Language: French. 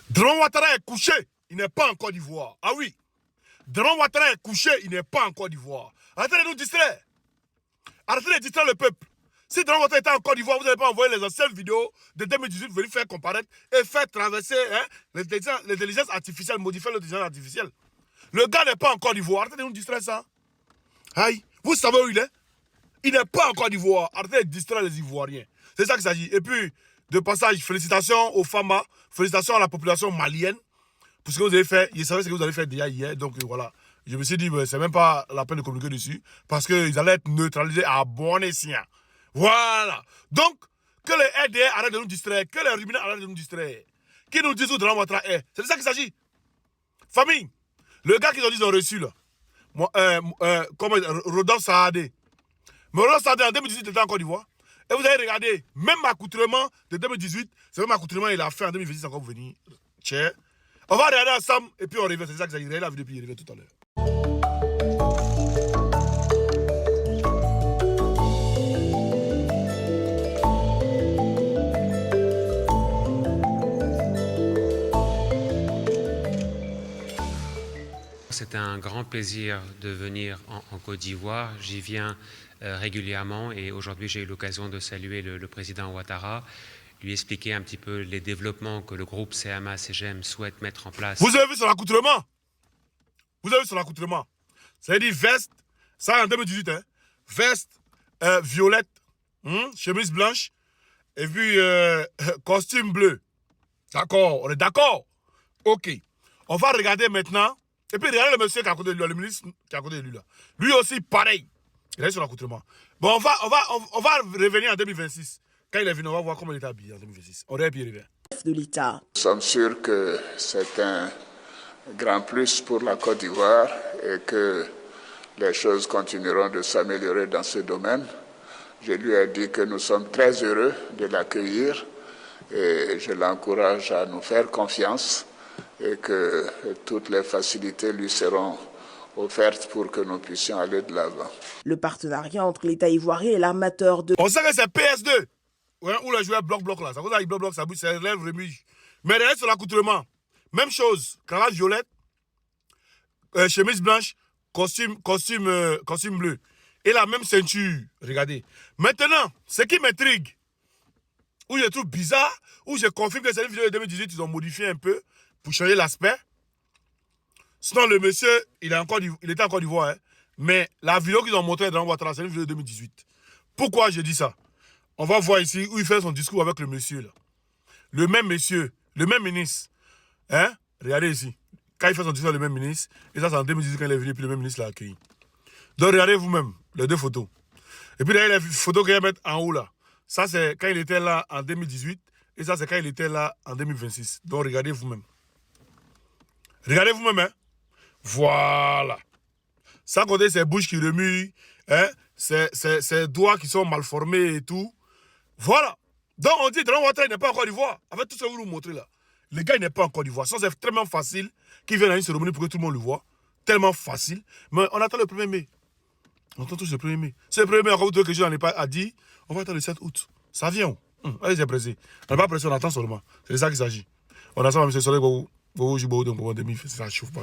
Dran Ouattara est couché, il n'est pas en Côte d'Ivoire. Ah oui. Dran Ouattara est couché, il n'est pas en Côte d'Ivoire. Arrêtez de nous distraire. Arrêtez de distraire le peuple. Si Dran Ouattara était en Côte d'Ivoire, vous n'allez pas envoyer les anciennes vidéos de 2018 venir faire comparaître et faire traverser l'intelligence artificielle, modifier l'intelligence artificielle. Le gars n'est pas en Côte d'Ivoire. Arrêtez de nous distraire ça. Aïe. Vous savez où il est? Il n'est pas en Côte d'Ivoire. Arrêtez de distraire les Ivoiriens. C'est ça qu'il s'agit. Et puis, de passage, félicitations aux FAMA, félicitations à la population malienne pour ce que vous avez fait. Je savais ce que vous avez fait déjà hier. Donc voilà. Je me suis dit, c'est même pas la peine de communiquer dessus parce qu'ils allaient être neutralisés à bon escient. Voilà. Donc, que les RDR arrêtent de nous distraire, que les ruminants arrêtent de nous distraire. Qui nous disent où Dran Ouattara est. C'est de ça qu'il s'agit. Famille, le gars qu'ils ont dit qu'ils ont reçu là, Rodolphe Saadé. Mais Rodolphe Saadé en 2018 était en Côte d'Ivoire. Et vous avez regardé, même accoutrement de 2018, c'est même accoutrement qu'il a fait en 2026 encore venir. Tiens. On va regarder ensemble et puis on revient. C'est ça que ça y est. La vidéo, puis il revient tout à l'heure. C'est un grand plaisir de venir en Côte d'Ivoire. J'y viens régulièrement et aujourd'hui j'ai eu l'occasion de saluer le président Ouattara, lui expliquer un petit peu les développements que le groupe CMA-CGM souhaite mettre en place. Vous avez vu son accoutrement? Vous avez vu son accoutrement? Ça veut dire veste, ça en 2018, hein? Veste violette, chemise blanche et puis costume bleu. D'accord, on est d'accord? Ok. On va regarder maintenant. Et puis regardez le monsieur qui est à côté de lui, le ministre qui est à côté de lui là. Lui aussi, pareil. Il a eu son accoutrement. Bon, on va revenir en 2026. Quand il est venu, on va voir comment il était habillé en 2026. On revient puis il revient. De l'État. Nous sommes sûrs que c'est un grand plus pour la Côte d'Ivoire et que les choses continueront de s'améliorer dans ce domaine. Je lui ai dit que nous sommes très heureux de l'accueillir et je l'encourage à nous faire confiance et que toutes les facilités lui seront offertes pour que nous puissions aller de l'avant. Le partenariat entre l'État ivoirien et l'armateur de... On sait que c'est PS2. Ouais, où le joueur bloc là. Ça vous a dit bloc, ça bouge, ça lève, remue. Mais derrière sur l'accoutrement, même chose. Cravate violette, chemise blanche, costume bleu. Et la même ceinture. Regardez. Maintenant, ce qui m'intrigue, où je trouve bizarre, où je confirme que c'est une vidéo de 2018, ils ont modifié un peu pour changer l'aspect. Sinon, le monsieur, il était en Côte d'Ivoire. Hein. Mais la vidéo qu'ils ont montrée dans Ouattara, c'est une vidéo de 2018. Pourquoi je dis ça? On va voir ici où il fait son discours avec le monsieur. Là. Le même monsieur, le même ministre. Hein? Regardez ici. Quand il fait son discours avec le même ministre, et ça c'est en 2018 quand il est venu, puis le même ministre l'a accueilli. Donc regardez vous-même les deux photos. Et puis derrière les photos qu'il va mettre en haut là. Ça c'est quand il était là en 2018, et ça c'est quand il était là en 2026. Donc regardez vous-même. Regardez vous-même, hein? Voilà. Sans compter ses bouches qui remuent, hein? Ses doigts qui sont mal formés et tout. Voilà. Donc on dit Dran Ouattara n'est pas en Côte d'Ivoire. Avec tout ce que vous nous montrez là. Le gars il n'est pas en Côte d'Ivoire. Ça c'est tellement facile qu'il vienne à une cérémonie pour que tout le monde le voit. Tellement facile. Mais on attend le 1er mai. On attend tous le 1er mai. C'est le 1er mai, encore vous trouvez que je n'en ai pas à dire. On va attendre le 7 août. Ça vient où? Allez, c'est pressé. On n'est pas pressé, on attend seulement. C'est de ça qu'il s'agit. On attend même ce soleil. Ça chauffe pas.